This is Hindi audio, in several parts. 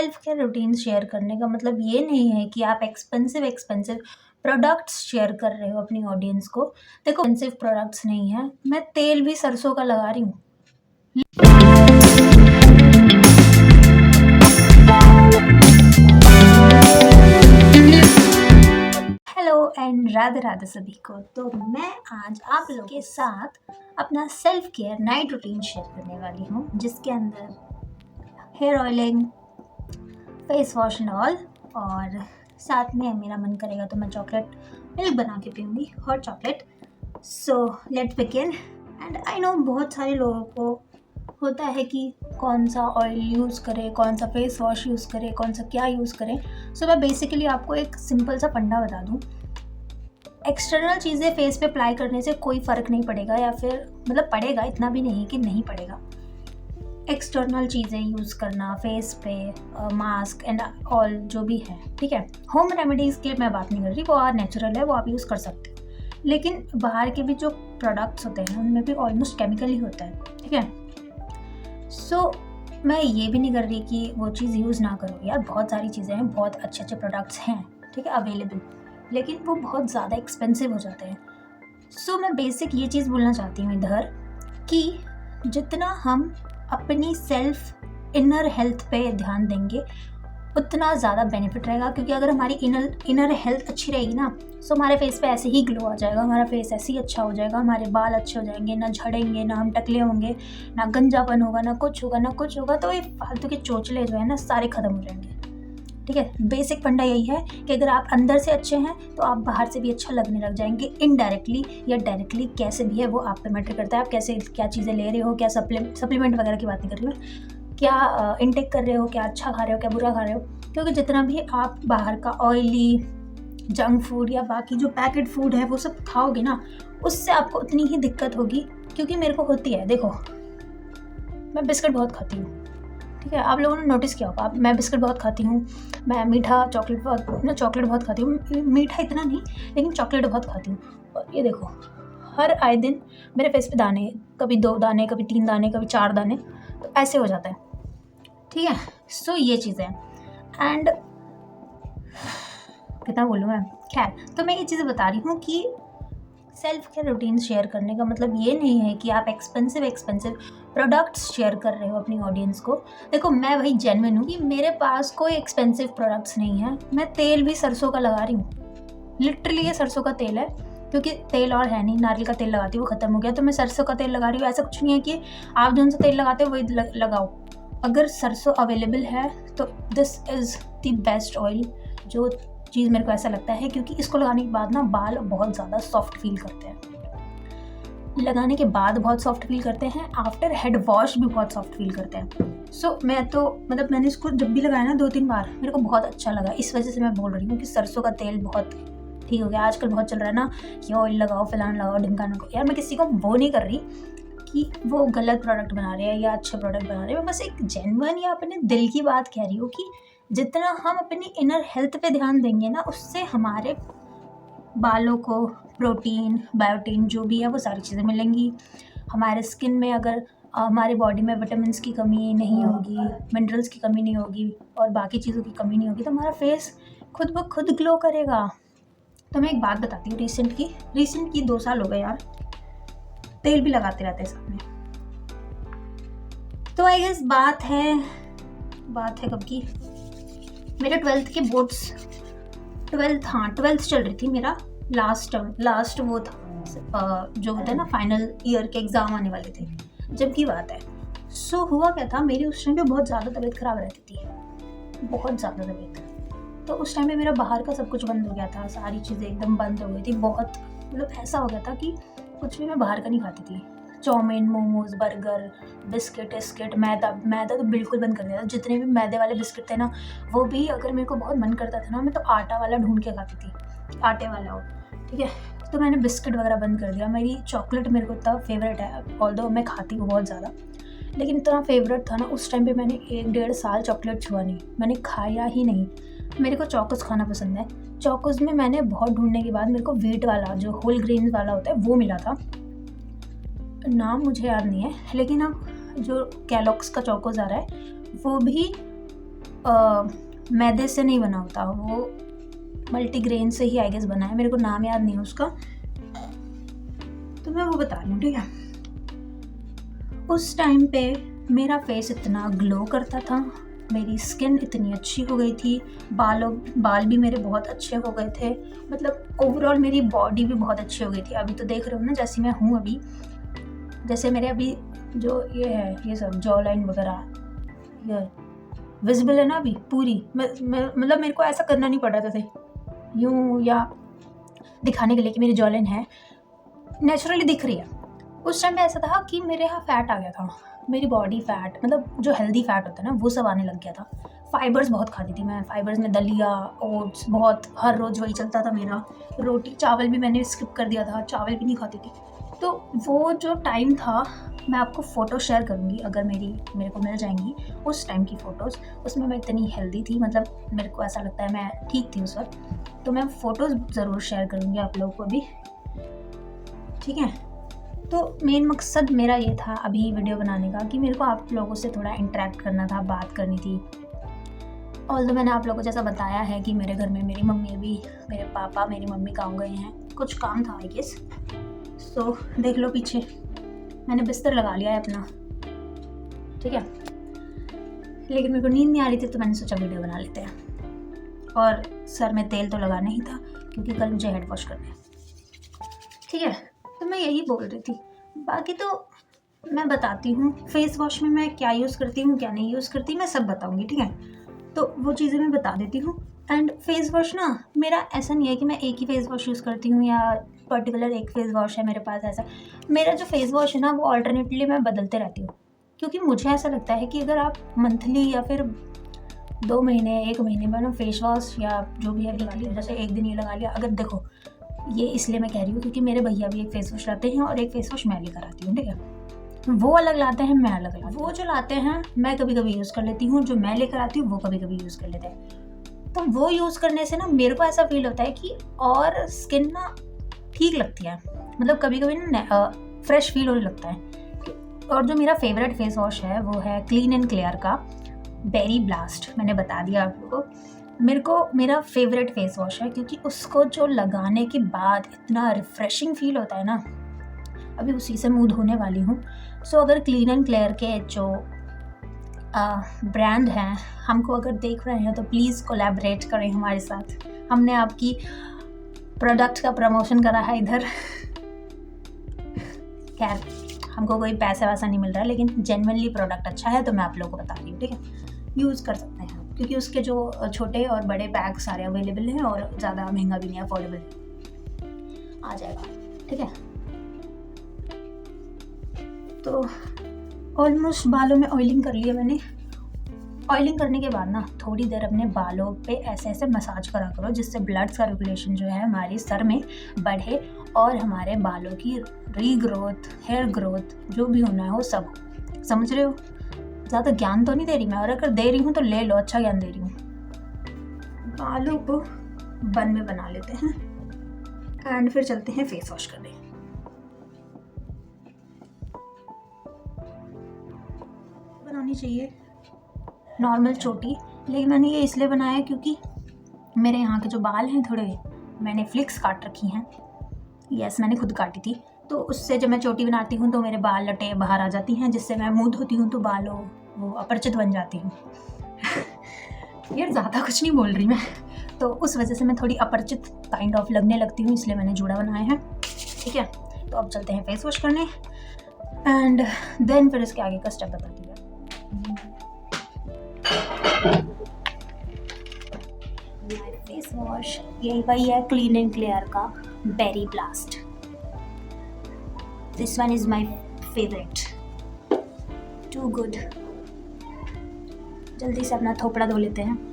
सेल्फ केयर रूटीन शेयर करने का मतलब ये नहीं है कि आप एक्सपेंसिव प्रोडक्ट्स शेयर कर रहे हो अपनी ऑडियंस को। देखो, एक्सपेंसिव प्रोडक्ट्स नहीं है, मैं तेल भी सरसों का लगा रही हूँ। हेलो एंड राधे राधे सभी को। तो मैं आज आप लोगों के साथ अपना self care night routine share करने वाली हूँ, जिसके अंदर hair oiling, face wash and all, और साथ में मेरा मन करेगा तो मैं चॉकलेट मिल्क बना के पीऊँगी, hot chocolate. So let's begin. And I know बहुत सारे लोगों को होता है कि कौन सा ऑयल यूज़ करें, कौन सा फेस वॉश यूज़ करें, कौन सा क्या यूज़ करें। सो मैं बेसिकली आपको एक सिंपल सा फंडा बता दूँ। एक्सटर्नल चीज़ें फेस पे अप्लाई करने से कोई फ़र्क नहीं पड़ेगा, या फिर मतलब पड़ेगा, इतना भी नहीं कि नहीं पड़ेगा। एक्सटर्नल चीज़ें यूज़ करना फेस पे, मास्क एंड ऑल जो भी है, ठीक है। होम रेमेडीज़ की मैं बात नहीं कर रही, वो और नेचुरल है, वो आप यूज़ कर सकते हो। लेकिन बाहर के भी जो प्रोडक्ट्स होते हैं उनमें भी ऑलमोस्ट केमिकल ही होता है, ठीक है। सो मैं ये भी नहीं कर रही कि वो चीज़ यूज़ ना करो यार, बहुत सारी चीज़ें हैं, बहुत अच्छे अच्छे प्रोडक्ट्स हैं, ठीक है, अवेलेबल, लेकिन वो बहुत ज़्यादा एक्सपेंसिव हो जाते हैं। सो मैं बेसिक ये चीज़ बोलना चाहती हूँ इधर कि जितना हम अपनी सेल्फ इनर हेल्थ पे ध्यान देंगे उतना ज़्यादा बेनिफिट रहेगा। क्योंकि अगर हमारी इनर हेल्थ अच्छी रहेगी ना, सो हमारे फेस पे ऐसे ही ग्लो आ जाएगा, हमारा फेस ऐसे ही अच्छा हो जाएगा, हमारे बाल अच्छे हो जाएंगे, ना झड़ेंगे, ना हम टकले होंगे, ना गंजापन होगा, ना कुछ होगा। तो ये फालतू के चोचले जो है ना, सारे ख़त्म हो जाएंगे, ठीक है। बेसिक फंडा यही है कि अगर आप अंदर से अच्छे हैं तो आप बाहर से भी अच्छा लगने लग जाएंगे। इनडायरेक्टली या डायरेक्टली कैसे भी है वो आप पे मैटर करता है। आप कैसे क्या चीज़ें ले रहे हो, क्या सप्लीमेंट वगैरह की बात नहीं कर रही मैं, क्या इनटेक कर रहे हो, क्या अच्छा खा रहे हो, क्या बुरा खा रहे हो। क्योंकि जितना भी आप बाहर का ऑयली जंक फूड या बाकी जो पैकेट फूड है वो सब खाओगे ना, उससे आपको उतनी ही दिक्कत होगी। क्योंकि मेरे को होती है, देखो मैं बिस्किट बहुत खाती हूँ, ठीक है, आप लोगों ने नोटिस किया होगा, मैं बिस्किट बहुत खाती हूँ, मैं मीठा चॉकलेट बहुत खाती हूँ, मीठा इतना नहीं लेकिन चॉकलेट बहुत खाती हूँ। और ये देखो, हर आए दिन मेरे फेस पे दाने, कभी 2 दाने, कभी 3 दाने, कभी 4 दाने, तो ऐसे हो जाता है, ठीक है। सो ये चीज़ें हैं। एंड कितना बोलूँ मैं, खैर, तो मैं ये चीज़ें बता रही हूँ कि सेल्फ केयर रूटीन शेयर करने का मतलब ये नहीं है कि आप एक्सपेंसिव प्रोडक्ट्स शेयर कर रहे हो अपनी ऑडियंस को। देखो, मैं वही जेन्युइन हूँ कि मेरे पास कोई एक्सपेंसिव प्रोडक्ट्स नहीं है, मैं तेल भी सरसों का लगा रही हूँ। लिटरली ये सरसों का तेल है, क्योंकि तेल और है नहीं, नारियल का तेल लगाती हूँ, वो ख़त्म हो गया, तो मैं सरसों का तेल लगा रही हूँ। ऐसा कुछ नहीं है कि आप जौन सा तेल लगाते हो वही लगाओ। अगर सरसों अवेलेबल है तो this is the best oil, जो चीज़ मेरे को ऐसा लगता है। क्योंकि इसको लगाने के बाद ना बाल बहुत ज़्यादा सॉफ्ट फील करते हैं, लगाने के बाद बहुत सॉफ्ट फील करते हैं, आफ्टर हेड वॉश भी बहुत सॉफ्ट फील करते हैं। सो मैं तो मतलब मैंने इसको जब भी लगाया ना 2-3 बार, मेरे को बहुत अच्छा लगा। इस वजह से मैं बोल रही हूँ कि सरसों का तेल बहुत ठीक हो गया। आजकल बहुत चल रहा है ना कि ऑयल लगाओ, फलाना लगाओ, ढिमकाना लगाओ। यार मैं किसी को वो नहीं कर रही कि वो गलत प्रोडक्ट बना रहे हैं या अच्छे प्रोडक्ट बना रहे हैं, मैं बस एक जेन्युइन या अपने दिल की बात कह रही हूँ कि जितना हम अपनी इनर हेल्थ पे ध्यान देंगे ना, उससे हमारे बालों को प्रोटीन, बायोटीन जो भी है वो सारी चीज़ें मिलेंगी। हमारे स्किन में अगर हमारे बॉडी में विटामिन्स की कमी नहीं होगी, मिनरल्स की कमी नहीं होगी और बाकी चीज़ों की कमी नहीं होगी, तो हमारा फेस खुद ब खुद ग्लो करेगा। तो मैं एक बात बताती हूँ, रिसेंट की 2 साल हो गए यार, तेल भी लगाते रहते हैं साथ में। तो आई गेस बात है कब की, मेरे 12th के बोर्ड्स, 12th चल रही थी, मेरा लास्ट वो था जो होता है ना, फाइनल ईयर के एग्ज़ाम आने वाले थे जब की बात है। सो हुआ क्या था, मेरी उस टाइम पे बहुत ज़्यादा तबीयत ख़राब रहती थी, बहुत ज़्यादा तबीयत। तो उस टाइम पे मेरा बाहर का सब कुछ बंद हो गया था, सारी चीज़ें एकदम बंद हो गई थी। बहुत मतलब ऐसा हो गया था कि कुछ भी मैं बाहर का नहीं खाती थी। चाउमीन, मोमोज, बर्गर, बिस्किट, मैदा तो बिल्कुल बंद कर दिया था। जितने भी मैदे वाले बिस्किट थे ना, वो भी अगर मेरे को बहुत मन करता था ना, मैं तो आटा वाला ढूंढ के खाती थी, आटे वाला हो, ठीक है। तो मैंने बिस्किट वगैरह बंद कर दिया। मेरी चॉकलेट मेरे को इतना फेवरेट है, ऑल्दो मैं खाती हूँ बहुत ज़्यादा, लेकिन इतना फेवरेट था ना उस टाइम पे, मैंने 1-1.5 साल चॉकलेट छुआ नहीं, मैंने खाया ही नहीं। मेरे को चॉकोस खाना पसंद है। चॉकोस में मैंने बहुत ढूंढने के बाद मेरे को व्हीट वाला, जो होल ग्रेन वाला होता है, वो मिला था। नाम मुझे याद नहीं है, लेकिन अब जो कैलॉग्स का चॉकोस आ रहा है वो भी मैदे से नहीं बना होता, वो मल्टीग्रेन से ही आई गेस बना है, मेरे को नाम याद नहीं है उसका, तो मैं वो बता रही हूँ, ठीक है। उस टाइम पे मेरा फेस इतना ग्लो करता था, मेरी स्किन इतनी अच्छी हो गई थी, बाल भी मेरे बहुत अच्छे हो गए थे, मतलब ओवरऑल मेरी बॉडी भी बहुत अच्छी हो गई थी। अभी तो देख रहे हो ना जैसी मैं हूँ अभी, जैसे मेरे अभी जो ये है, ये सब जॉ लाइन वगैरह ये विजिबल है ना अभी पूरी। मतलब मेरे को ऐसा करना नहीं पड़ रहा था यूँ या दिखाने के लिए कि मेरी जॉ लाइन है, नेचुरली दिख रही है। उस टाइम पे ऐसा था कि मेरे यहाँ फैट आ गया था, मेरी बॉडी फैट, मतलब जो हेल्दी फैट होता है ना वो सब आने लग गया था। फाइबर्स बहुत खाती थी मैं, फाइबर्स में दलिया, ओट्स, बहुत हर रोज़ वही चलता था मेरा। रोटी चावल भी मैंने स्किप कर दिया था, चावल भी नहीं खाती थी। तो वो जो टाइम था, मैं आपको फ़ोटो शेयर करूँगी अगर मेरे को मिल जाएंगी उस टाइम की फ़ोटोज़। उसमें मैं इतनी हेल्दी थी, मतलब मेरे को ऐसा लगता है मैं ठीक थी उस वक्त। तो मैं फ़ोटोज़ ज़रूर शेयर करूँगी आप लोगों को अभी, ठीक है। तो मेन मकसद मेरा ये था अभी वीडियो बनाने का कि मेरे को आप लोगों से थोड़ा इंटरेक्ट करना था, बात करनी थी। ऑल्दो मैंने आप लोगों को जैसा बताया है कि मेरे घर में मेरी मम्मी अभी, मेरे पापा मेरी मम्मी गाँव गए हैं, कुछ काम था आई गेस। सो देख लो पीछे मैंने बिस्तर लगा लिया है अपना, ठीक है। लेकिन मेरे को नींद नहीं आ रही थी तो मैंने सोचा वीडियो बना लेते हैं। और सर में तेल तो लगाना ही था क्योंकि कल मुझे हेड वॉश करना है, ठीक है। तो मैं यही बोल रही थी, बाकी तो मैं बताती हूँ फेस वॉश में मैं क्या यूज़ करती हूँ क्या नहीं यूज़ करती, मैं सब बताऊँगी, ठीक है। तो वो चीज़ें मैं बता देती हूँ। एंड फेस वॉश ना मेरा ऐसा नहीं है कि मैं एक ही फेस वॉश यूज़ करती हूँ या पर्टिकुलर एक फेस वॉश है मेरे पास, ऐसा। मेरा जो फेस वॉश है ना वो ऑल्टरनेटली मैं बदलते रहती हूँ, क्योंकि मुझे ऐसा लगता है कि अगर आप मंथली या फिर 2 महीने 1 महीने में ना फेस वॉश या जो भी है लगा लिया, जैसे एक दिन ये लगा लिया, अगर देखो ये इसलिए मैं कह रही हूँ क्योंकि मेरे भैया भी एक फेस वॉश लाते हैं और एक फेस वॉश मैं लेकर आती हूँ, ठीक है। वो अलग लाते हैं, मैं अलग लाती हूँ। वो जो लाते हैं मैं कभी कभी यूज़ कर लेती हूँ, जो मैं लेकर आती हूँ वो कभी कभी यूज़ कर लेते हैं। तो वो यूज़ करने से ना मेरे को ऐसा फील होता है कि और स्किन ना ठीक लगती है, मतलब कभी कभी ना फ्रेश फील होने लगता है। और जो मेरा फेवरेट फेस वॉश है वो है क्लीन एंड क्लियर का बेरी ब्लास्ट, मैंने बता दिया आप लोगों को। मेरे को मेरा फेवरेट फेस वॉश है क्योंकि उसको जो लगाने के बाद इतना रिफ्रेशिंग फील होता है ना, अभी उसी से मुँह धोने वाली हूँ। सो अगर क्लीन एंड क्लियर के जो ब्रांड हैं हमको अगर देख रहे हैं तो प्लीज़ कोलैबोरेट करें हमारे साथ। हमने आपकी प्रोडक्ट का प्रमोशन करा है इधर। खैर हमको कोई पैसा वैसा नहीं मिल रहा है, लेकिन जेन्युइनली प्रोडक्ट अच्छा है तो मैं आप लोगों को बता रही हूँ, ठीक है। यूज़ कर सकते हैं क्योंकि उसके जो छोटे और बड़े पैक सारे अवेलेबल हैं और ज़्यादा महंगा भी नहीं है, अफोर्डेबल आ जाएगा, ठीक है। तो ऑलमोस्ट बालों में ऑयलिंग कर लिया मैंने। ऑयलिंग करने के बाद ना थोड़ी देर अपने बालों पे ऐसे ऐसे मसाज करा करो जिससे ब्लड सर्कुलेशन जो है हमारे सर में बढ़े और हमारे बालों की रीग्रोथ, हेयर ग्रोथ जो भी होना है वो सब, समझ रहे हो। ज़्यादा ज्ञान तो नहीं दे रही मैं, और अगर दे रही हूँ तो ले लो, अच्छा ज्ञान दे रही हूँ। बालों को बन में बना लेते हैं एंड फिर चलते हैं फेस वॉश करने। बनानी चाहिए नॉर्मल चोटी, लेकिन मैंने ये इसलिए बनाया क्योंकि मेरे यहाँ के जो बाल हैं थोड़े, मैंने फ्लिक्स काट रखी हैं। यस मैंने खुद काटी थी, तो उससे जब मैं चोटी बनाती हूँ तो मेरे बाल लटे बाहर आ जाती हैं, जिससे मैं मुँह धोती हूँ तो बालों वो अपरिचित बन जाती हूँ। यार ज़्यादा कुछ नहीं बोल रही मैं, तो उस वजह से मैं थोड़ी अपरिचित काइंड ऑफ लगने लगती हूँ, इसलिए मैंने जूड़ा बनाया है, ठीक है। तो अब चलते हैं फेस वॉश करने एंड देन फिर इसके आगे का स्टेप बताती हूँ। फेस वॉश यही वही है क्लीन एंड क्लियर का berry blast. This one is my favourite, too good. जल्दी से अपना थोपड़ा धो लेते हैं।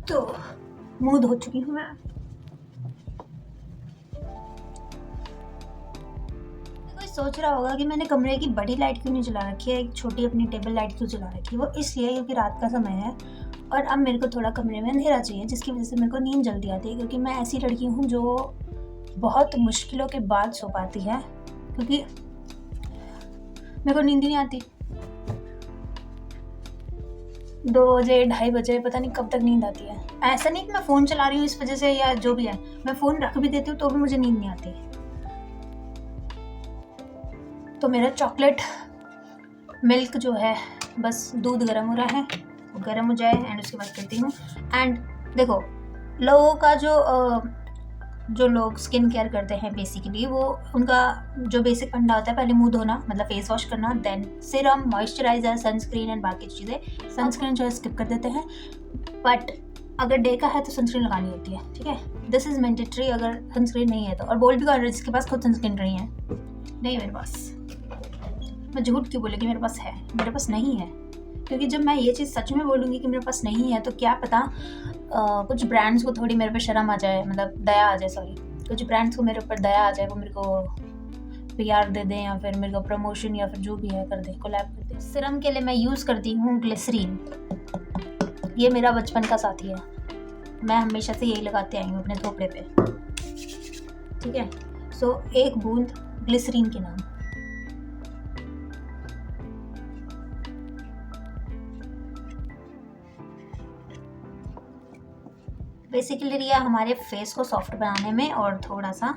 तो तो मुंह धो चुकी हूँ मैं। कोई सोच रहा होगा कि मैंने कमरे की बड़ी लाइट क्यों नहीं जला रखी है, एक छोटी अपनी टेबल लाइट क्यों जला रखी है। वो इसलिए क्योंकि रात का समय है और अब मेरे को थोड़ा कमरे में अंधेरा चाहिए, जिसकी वजह से मेरे को नींद जल्दी आती है। क्योंकि मैं ऐसी लड़की हूँ जो बहुत मुश्किलों के बाद सो पाती है, क्योंकि मेरे को नींद ही नहीं आती। 2 बजे 2:30 बजे पता नहीं कब तक नींद आती है। ऐसा नहीं कि मैं फ़ोन चला रही हूँ इस वजह से या जो भी है, मैं फ़ोन रख भी देती हूँ तो भी मुझे नींद नहीं आती। तो मेरा चॉकलेट मिल्क जो है, बस दूध गर्म हो रहा है, वो गर्म हो जाए एंड उसके बाद करती हूँ। एंड देखो, लोगों का जो लोग स्किन केयर करते हैं बेसिकली, वो उनका जो बेसिक फंडा होता है, पहले मुंह धोना मतलब फेस वॉश करना, then serum, moisturiser, sunscreen and बाकी चीज़ें। सनस्क्रीन जो है स्किप कर देते हैं, बट अगर डे का है तो सनस्क्रीन लगानी होती है, ठीक है। दिस इज़ मैंडेटरी अगर सनस्क्रीन नहीं है तो। और बोल भी कर जिसके पास खुद सनस्क्रीन नहीं है, नहीं मेरे पास, मैं झूठ क्यों बोलूँगी मेरे पास है, मेरे पास नहीं है। क्योंकि जब मैं ये चीज़ सच में बोलूँगी कि मेरे पास नहीं है तो क्या पता कुछ ब्रांड्स को थोड़ी मेरे पे शर्म आ जाए, मतलब दया आ जाए, सॉरी, कुछ ब्रांड्स को मेरे ऊपर दया आ जाए, वो मेरे को PR दे दें या फिर मेरे को प्रमोशन या फिर जो भी है कर दे, कोलैब कर दे। सिरम के लिए मैं यूज़ करती हूँ ग्लिसरीन। ये मेरा बचपन का साथी है, मैं हमेशा से यही लगाते आई हूँ अपने थोपड़े पे, ठीक है। सो 1 बूंद ग्लिसरीन के नाम। बेसिकली ये हमारे फेस को सॉफ्ट बनाने में और थोड़ा सा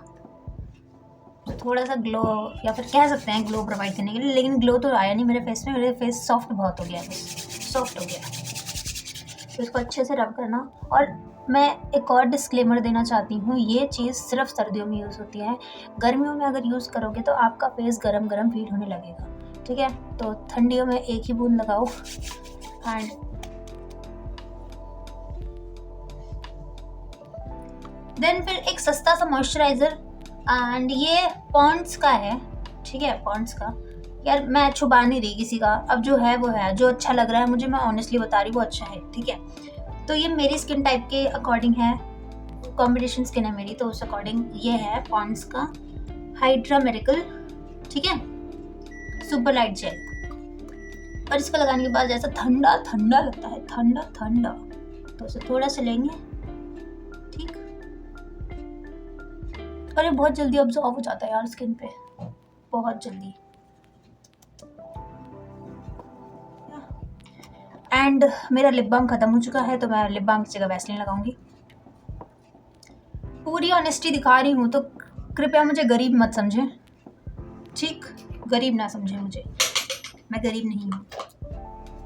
ग्लो या फिर कह सकते हैं ग्लो प्रोवाइड करने के लिए। लेकिन ग्लो तो आया नहीं मेरे फेस में, मेरे फेस सॉफ्ट बहुत हो गया, सॉफ्ट हो गया। तो इसको अच्छे से रब करना। और मैं एक और डिस्क्लेमर देना चाहती हूँ, ये चीज़ सिर्फ सर्दियों में यूज़ होती है। गर्मियों में अगर यूज़ करोगे तो आपका फेस गरम गरम फील होने लगेगा, ठीक है। तो ठंडियों में 1 ही बूंद लगाओ। एंड देन फिर एक सस्ता सा मॉइस्चराइज़र, एंड ये पॉन्ड्स का है, ठीक है। पॉन्ड्स का, यार मैं छुपा नहीं रही किसी का, अब जो है वो है, जो अच्छा लग रहा है मुझे, मैं ऑनेस्टली बता रही हूँ वो अच्छा है, ठीक है। तो ये मेरी स्किन टाइप के अकॉर्डिंग है, कॉम्बिनेशन स्किन है मेरी, तो उस अकॉर्डिंग ये है पॉन्ड्स का हाइड्रा मेरिकल, ठीक है, सुपर लाइट जेल। और इसको लगाने के बाद जैसा ठंडा ठंडा लगता है, ठंडा ठंडा, तो उसे थोड़ा सा लेंगे, ठीक। और ये बहुत जल्दी अब्जॉर्ब हो जाता है यार स्किन पे, बहुत जल्दी। एंड मेरा लिप बाम ख़त्म हो चुका है, तो मैं लिप बाम की जगह वैसलीन लगाऊंगी। पूरी ऑनेस्टी दिखा रही हूँ, तो कृपया मुझे गरीब मत समझें, ठीक, गरीब ना समझें मुझे, मैं गरीब नहीं हूँ,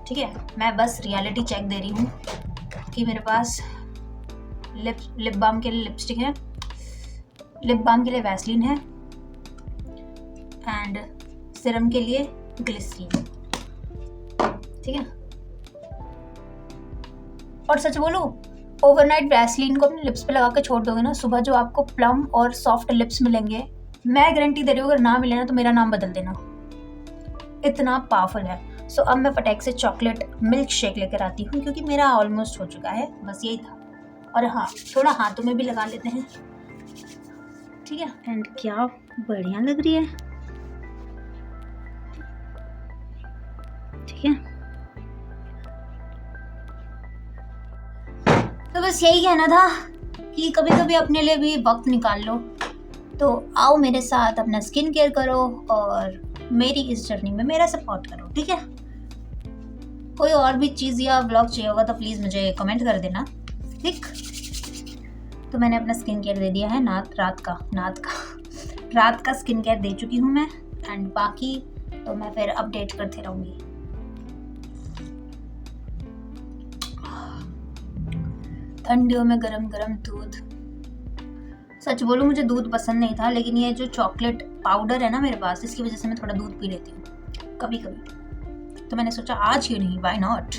ठीक है। मैं बस रियलिटी चेक दे रही हूँ कि मेरे पास लिप बाम के लिए लिपस्टिक है, लिप बाम के लिए वैसलीन है, एंड सिरम के लिए ग्लिसरीन, ठीक है। और सच बोलूं, ओवरनाइट वैसलीन को अपने लिप्स पे लगा के छोड़ दोगे ना, सुबह जो आपको प्लम और सॉफ्ट लिप्स मिलेंगे, मैं गारंटी दे रही हूँ, अगर ना मिले ना तो मेरा नाम बदल देना, इतना पावरफुल है। सो अब मैं फटाक से चॉकलेट मिल्क शेक लेकर आती हूँ, क्योंकि मेरा ऑलमोस्ट हो चुका है, बस यही था। और हाँ, थोड़ा हाथों में भी लगा लेते हैं, ठीक है। एंड क्या बढ़िया लग रही है, ठीक है। तो बस यही कहना था कि कभी कभी अपने लिए भी वक्त निकाल लो। तो आओ मेरे साथ अपना स्किन केयर करो और मेरी इस जर्नी में मेरा सपोर्ट करो, ठीक है। कोई और भी चीज़ या व्लॉग चाहिए होगा तो प्लीज़ मुझे कमेंट कर देना, ठीक। तो मैंने अपना स्किन केयर दे दिया है, रात का स्किन केयर दे चुकी हूँ मैं। एंड बाकी तो मैं फिर अपडेट करते रहूँगी। ठंडियों में गरम गरम दूध, सच बोलूं मुझे दूध पसंद नहीं था, लेकिन ये जो चॉकलेट पाउडर है ना मेरे पास, इसकी वजह से मैं थोड़ा दूध पी लेती हूँ कभी कभी। तो मैंने सोचा आज क्यों नहीं, व्हाई नॉट।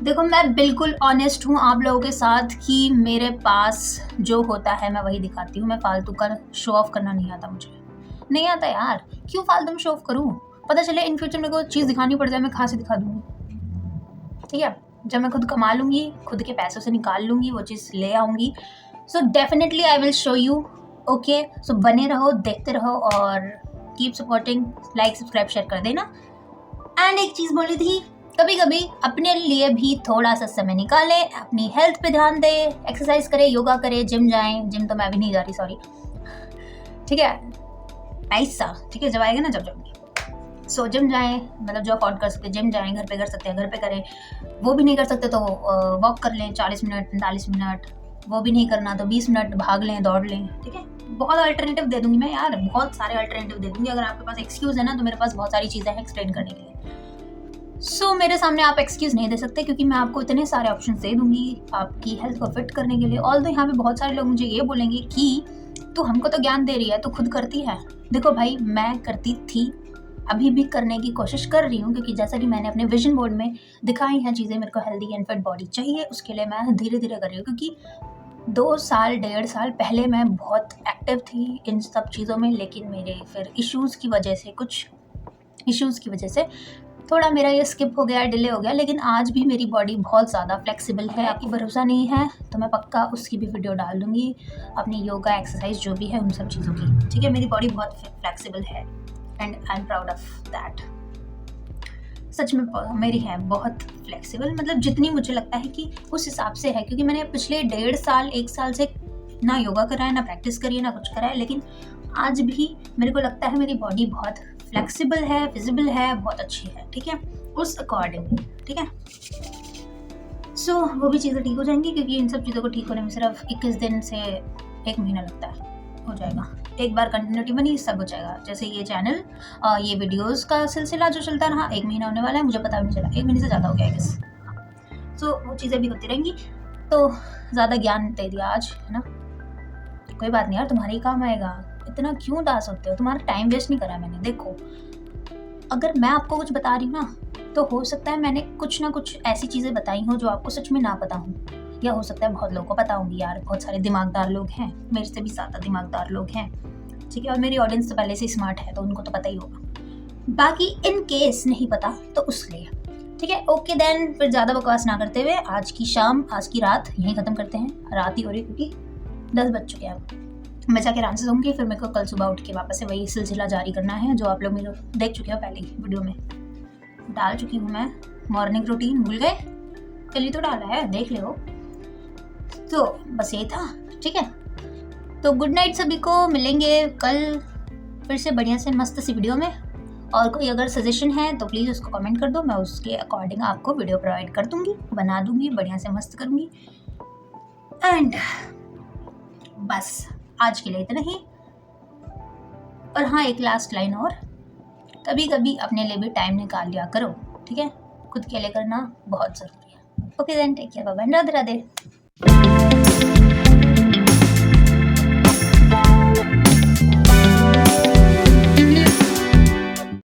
देखो मैं बिल्कुल ऑनेस्ट हूँ आप लोगों के साथ कि मेरे पास जो होता है मैं वही दिखाती हूँ। मैं फालतू का शो ऑफ करना नहीं आता, मुझे नहीं आता यार, क्यों फालतू में शो ऑफ करूँ। पता चले इन फ्यूचर मेरे को चीज़ दिखानी पड़ जाए, मैं कहाँ से दिखा दूँगी, ठीक है। जब मैं खुद कमा लूँगी, खुद के पैसों से निकाल लूँगी, वो चीज़ ले आऊँगी, so definitely I will show you. Okay, so बने रहो, देखते रहो और keep supporting, like subscribe share कर देना। एंड एक चीज़ बोली थी, कभी कभी अपने लिए भी थोड़ा सा समय निकालें, अपनी हेल्थ पे ध्यान दें, एक्सरसाइज करें, योगा करें, जिम जाएं। जिम तो मैं भी नहीं जा रही, सॉरी, ठीक है, ऐसा ठीक है, जब आएगा ना जब जाऊँगी। सो जिम जाएं, मतलब जो अफोर्ड कर सकते जिम जाएं, घर पे कर सकते हैं घर पे करें, वो भी नहीं कर सकते तो वॉक कर लें 40 मिनट 45 मिनट, वो भी नहीं करना तो 20 मिनट भाग लें, दौड़ लें, ठीक है। बहुत अल्टरनेटिव दे दूंगी मैं यार, बहुत सारे अल्टरनेटिव दे दूंगी। अगर आपके पास एक्सक्यूज़ है ना, तो मेरे पास बहुत सारी चीज़ें हैं एक्सप्लेन करने के लिए। सो मेरे सामने आप एक्सक्यूज़ नहीं दे सकते, क्योंकि मैं आपको इतने सारे ऑप्शन दे दूंगी आपकी हेल्थ को फिट करने के लिए। ऑल्दो यहाँ पे बहुत सारे लोग मुझे ये बोलेंगे कि तू हमको तो ज्ञान दे रही है, तो खुद करती है। देखो भाई, मैं करती थी, अभी भी करने की कोशिश कर रही हूँ, क्योंकि जैसा कि मैंने अपने विजन बोर्ड में दिखाई हैं चीज़ें, मेरे को हेल्दी एंड फिट बॉडी चाहिए, उसके लिए मैं धीरे धीरे कर रही हूँ। क्योंकि 2 साल 1.5 साल पहले मैं बहुत एक्टिव थी इन सब चीज़ों में, लेकिन मेरे फिर इश्यूज़ की वजह से, कुछ इश्यूज़ की वजह से थोड़ा मेरा ये स्किप हो गया, डिले हो गया। लेकिन आज भी मेरी बॉडी बहुत ज़्यादा फ्लेक्सिबल है। आपकी भरोसा नहीं है तो मैं पक्का उसकी भी वीडियो डाल दूँगी, अपनी योगा एक्सरसाइज जो भी है उन सब चीज़ों की, ठीक है। मेरी बॉडी बहुत फ्लेक्सिबल है and I am proud of that. सच में मेरी है बहुत फ्लेक्सिबल, मतलब जितनी मुझे लगता है कि उस हिसाब से है। क्योंकि मैंने पिछले 1.5 साल 1 साल से ना योगा करा है, ना प्रैक्टिस करी है, ना कुछ करा है, लेकिन आज भी मेरे को लगता है मेरी बॉडी बहुत फ्लेक्सिबल है, फिजिबल है, बहुत अच्छी है, ठीक है, उस अकॉर्डिंग, ठीक है। सो वो भी चीज़ें ठीक हो जाएंगी, क्योंकि इन सब चीज़ों को ठीक होने में सिर्फ 21 दिन से 1 महीना लगता है, हो जाएगा। एक बार कंटिन्यूटी बनी, सब हो जाएगा। जैसे ये चैनल, ये वीडियोस का सिलसिला जो चलता रहा, 1 महीना होने वाला है, मुझे पता भी नहीं चला, 1 महीने से ज़्यादा हो गया है। सो वो चीज़ें भी होती रहेंगी। तो ज़्यादा ज्ञान दे दिया आज, है ना, कोई बात नहीं यार, तुम्हारे ही काम आएगा। इतना क्यों उदास होते हो, तुम्हारा टाइम वेस्ट नहीं करा मैंने। देखो, अगर मैं आपको कुछ बता रही हूँ ना, तो हो सकता है मैंने कुछ ना कुछ ऐसी चीज़ें बताई हों जो आपको सच में ना पता हों, या हो सकता है बहुत लोगों को पता होंगी। यार बहुत सारे दिमागदार लोग हैं, मेरे से भी ज़्यादा दिमागदार लोग हैं, ठीक है, और मेरी ऑडियंस तो पहले से स्मार्ट है, तो उनको तो पता ही होगा। बाकी इन केस नहीं पता तो उसलिए, ठीक है। ओके देन, फिर ज़्यादा बकवास ना करते हुए आज की शाम, आज की रात यहीं ख़त्म करते हैं। रात ही हो रही, क्योंकि 10 बज चुके हैं। अब मैं जाके आराम से सोऊंगी, फिर मेरे को कल सुबह उठ के वापस से वही सिलसिला जारी करना है जो आप लोग मेरे देख चुके हो पहले ही वीडियो में डाल चुकी हूँ मैं। मॉर्निंग रूटीन भूल गए, कल तो डाला है, देख ले हो। तो बस यही था, ठीक है। तो गुड नाइट सभी को, मिलेंगे कल फिर से बढ़िया से मस्त सी वीडियो में। और कोई अगर सजेशन है तो प्लीज़ उसको कमेंट कर दो, मैं उसके अकॉर्डिंग आपको वीडियो प्रोवाइड कर दूँगी, बना दूँगी, बढ़िया से मस्त करूँगी। एंड बस आज के लिए इतना ही। और हाँ, एक लास्ट लाइन और, कभी कभी अपने लिए भी टाइम निकाल लिया करो, ठीक है, खुद के लिए करना बहुत ज़रूरी है। Okay then, take care, bye bye, Radhe Radhe.